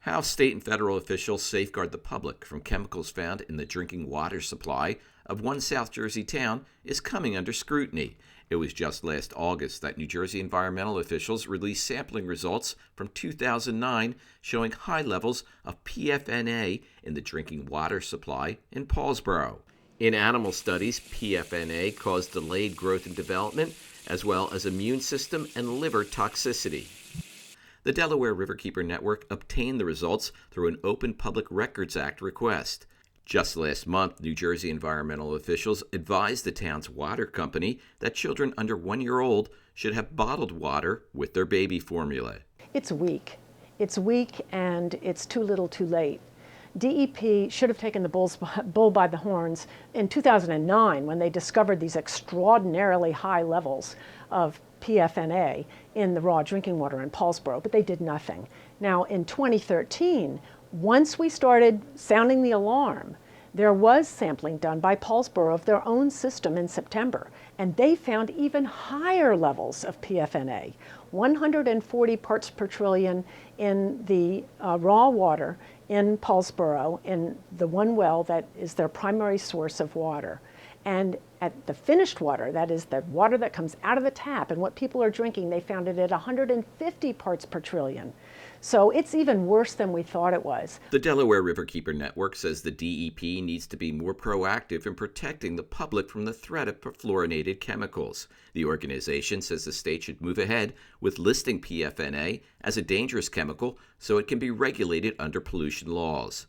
How state and federal officials safeguard the public from chemicals found in the drinking water supply of one South Jersey town is coming under scrutiny. It was just last August that New Jersey environmental officials released sampling results from 2009 showing high levels of PFNA in the drinking water supply in Paulsboro. In animal studies, PFNA caused delayed growth and development, as well as immune system and liver toxicity. The Delaware Riverkeeper Network obtained the results through an Open Public Records Act request. Just last month, New Jersey environmental officials advised the town's water company that children under 1 year old should have bottled water with their baby formula. It's weak. It's weak and it's too little too late. DEP should have taken the bull by the horns in 2009 when they discovered these extraordinarily high levels of PFNA in the raw drinking water in Paulsboro, but they did nothing. Now in 2013, once we started sounding the alarm, there was sampling done by Paulsboro of their own system in September, and they found even higher levels of PFNA, 140 parts per trillion in the raw water in Paulsboro, in the one well that is their primary source of water. And at the finished water, that is the water that comes out of the tap and what people are drinking, they found it at 150 parts per trillion. So it's even worse than we thought it was. The Delaware Riverkeeper Network says the DEP needs to be more proactive in protecting the public from the threat of perfluorinated chemicals. The organization says the state should move ahead with listing PFNA as a dangerous chemical so it can be regulated under pollution laws.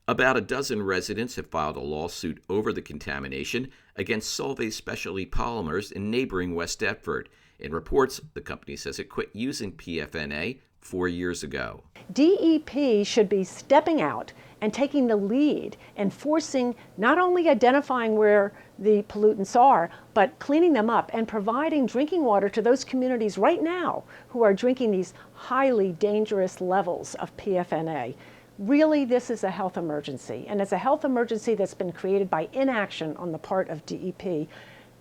About a dozen residents have filed a lawsuit over the contamination against Solvay Specialty Polymers in neighboring West Deptford. In reports, the company says it quit using PFNA 4 years ago. DEP should be stepping out and taking the lead and forcing, not only identifying where the pollutants are, but cleaning them up and providing drinking water to those communities right now who are drinking these highly dangerous levels of PFNA. Really, this is a health emergency, and it's a health emergency that's been created by inaction on the part of DEP.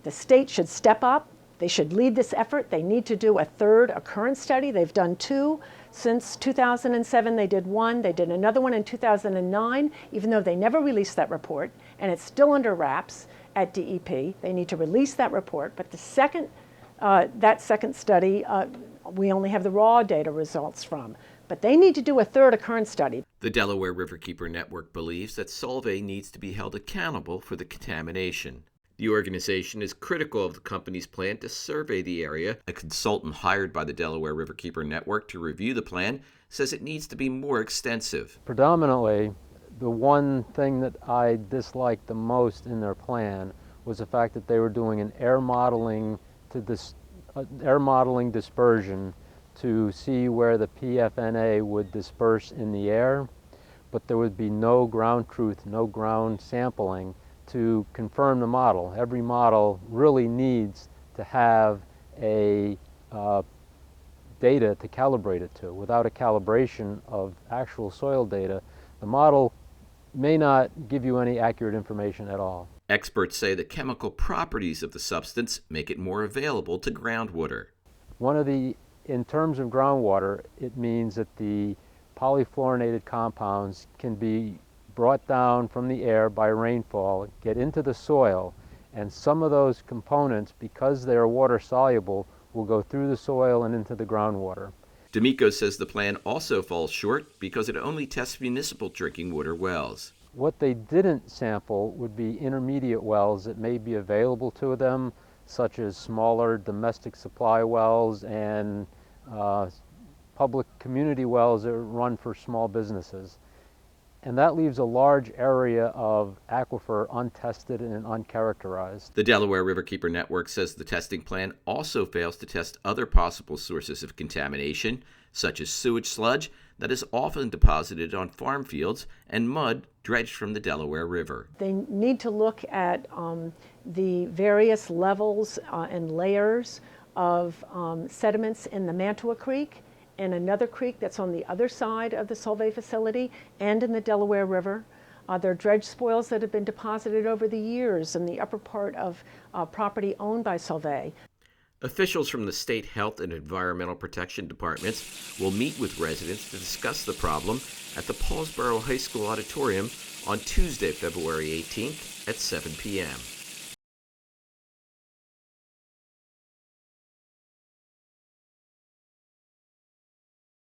The state should step up. They should lead this effort. They need to do a third occurrence study. They've done two since 2007. They did one. They did another one in 2009, even though they never released that report, and it's still under wraps at DEP. They need to release that report. But the second, that second study, we only have the raw data results from. But they need to do a third occurrence study. The Delaware Riverkeeper Network believes that Solvay needs to be held accountable for the contamination. The organization is critical of the company's plan to survey the area. A consultant hired by the Delaware Riverkeeper Network to review the plan says it needs to be more extensive. Predominantly, the one thing that I disliked the most in their plan was the fact that they were doing an air modeling dispersion to see where the PFNA would disperse in the air, but there would be no ground truth, no ground sampling to confirm the model. Every model really needs to have a data to calibrate it to. Without a calibration of actual soil data, the model may not give you any accurate information at all. Experts say the chemical properties of the substance make it more available to groundwater. In terms of groundwater, it means that the polyfluorinated compounds can be brought down from the air by rainfall, get into the soil, and some of those components, because they are water soluble, will go through the soil and into the groundwater. D'Amico says the plan also falls short because it only tests municipal drinking water wells. What they didn't sample would be intermediate wells that may be available to them, such as smaller domestic supply wells and public community wells that run for small businesses. And that leaves a large area of aquifer untested and uncharacterized. The Delaware Riverkeeper Network says the testing plan also fails to test other possible sources of contamination, such as sewage sludge that is often deposited on farm fields and mud dredged from the Delaware River. They need to look at the various levels and layers of sediments in the Mantua Creek and another creek that's on the other side of the Solvay facility and in the Delaware River. There are dredge spoils that have been deposited over the years in the upper part of property owned by Solvay. Officials from the state health and environmental protection departments will meet with residents to discuss the problem at the Paulsboro High School auditorium on Tuesday, February 18th at 7 p.m.